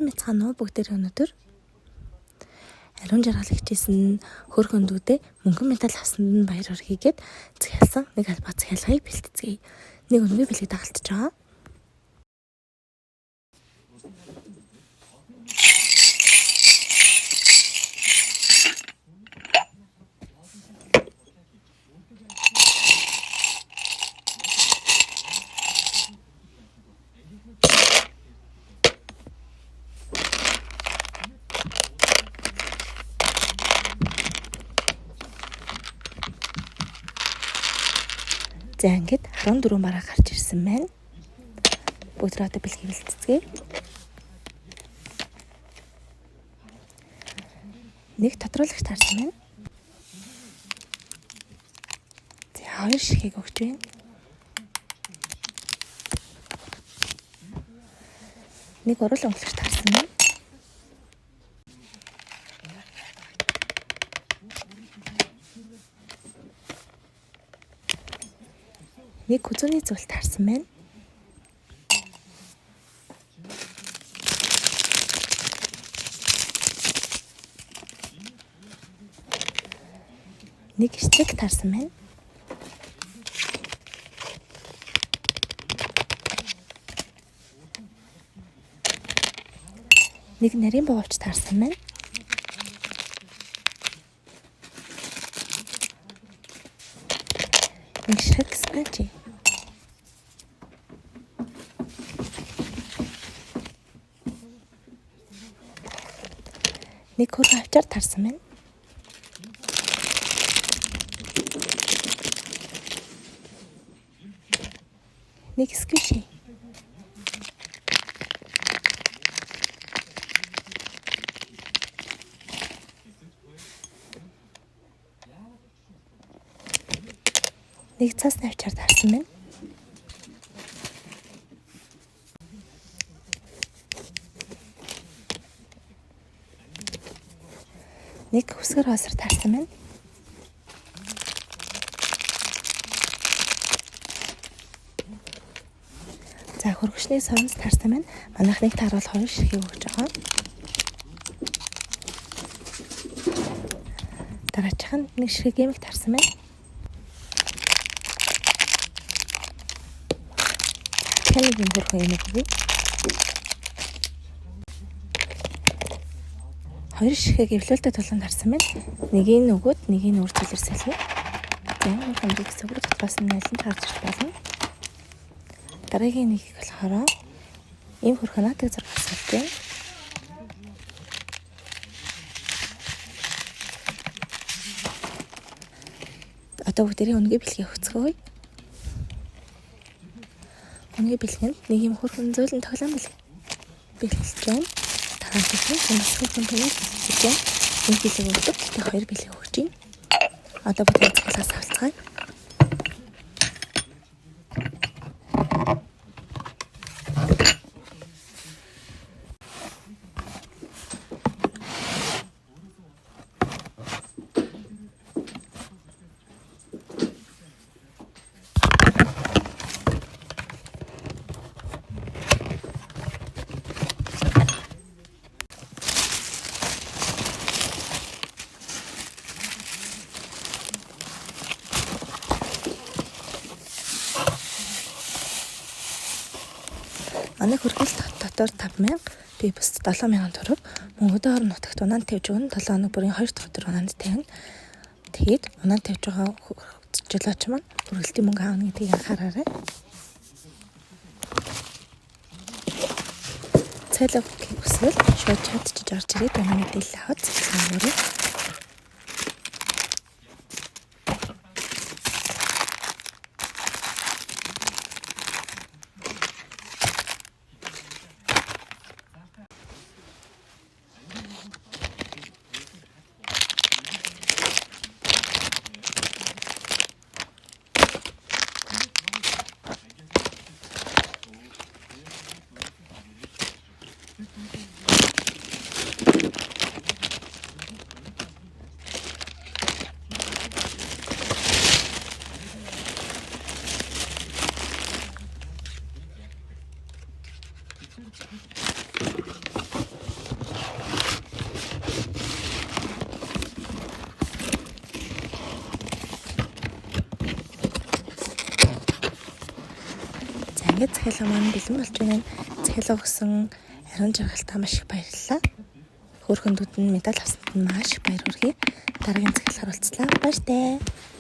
Мэцхан уу бүгдээр өнөдөр ариун жаргал хичээсэн хөрх өндүүдээ мөнгөн медаль авсанд нь баяр хүргэгээд захиалсан нэг албаа захиалгыг бэлтгэцгээе. Нэг өнгийн бэлэг дагалдаж байгаа. За ингээд 14 бараа гарч ирсэн байна. Бүгд одоо бэлгийг бэлтцгээе. Нэг тодруулагч таарсан байна. За 2 ширхэг өгч байна. Нэг урал өнгөлөгч таарсан байна. Нэг хүзүүний зүйл таарсан байна. Нэг эсрэг таарсан байна. Нэг нарийн боовч таарсан байна. Нэг ширхэг спанчи. Нэг хөргөн авчаар таарсан байна. Нэг сквиши. Нэг цас навчаар таарсан байна. Нэг хүсгэр хоосор таарсан байна. За хөргөчний соронц таарсан байна. Манайх нэг тааруул 2 ширхэг өгч байгаа. Дараачих нь нэг ширхэг гэмэг таарсан байна. Нэг юм хөрхөн юм өгье. 2 ширхэг эвлүүлэлтэд тулан харсан байна. Нэгийг нөгөөд нэгийг өөр зүйлээр салхив. Ямар хамрыг зөвхөн дотроос нь найлан таарч ирж болно. Дараагийн нэг болохоор ийм хөрхөн наатыг зураг асуулт байна. Одоо бүгдээрээ үнгийн бэлгийг хөцгөөе. Үнгийн бэлгэнд нэг юм хөрхөн зөөлөн тоглоом бэлгэлж байна. Тарантын хөрхөн бэлгэлж байна. Нэг бэлэг өгдөг. Гэхдээ 2 бэлэг өгч байна. Одоо бүгд цаглаас авалцгаая. Манай хөргөл дотор 5,000, би бус 7,000 төгрөг. Мөн өдөө орон нутагт унаанд тавьж өгнө. 7 хоног бүрийн 2 дахь өдөр унаанд тавина. Тэгээд унаанд тавьж байгаа жолооч маань хөргөлтийн мөнгө аавна гэдгийг анхаараарай. Цайлаг хүсвэл шууд чадчих орж ирээд манай мэдээлэл аваад цэцлэнгүүрээ. ингээд захиалга маань бэлэн болж байна. Захиалга өгсөн Ариун жаргалтаа маш их баярлалаа. Хөөрхөндүүд нь медаль авсанд нь маш их баяр хүргэе. Дараагийн захиалгаар уулзлаа. Баяртай.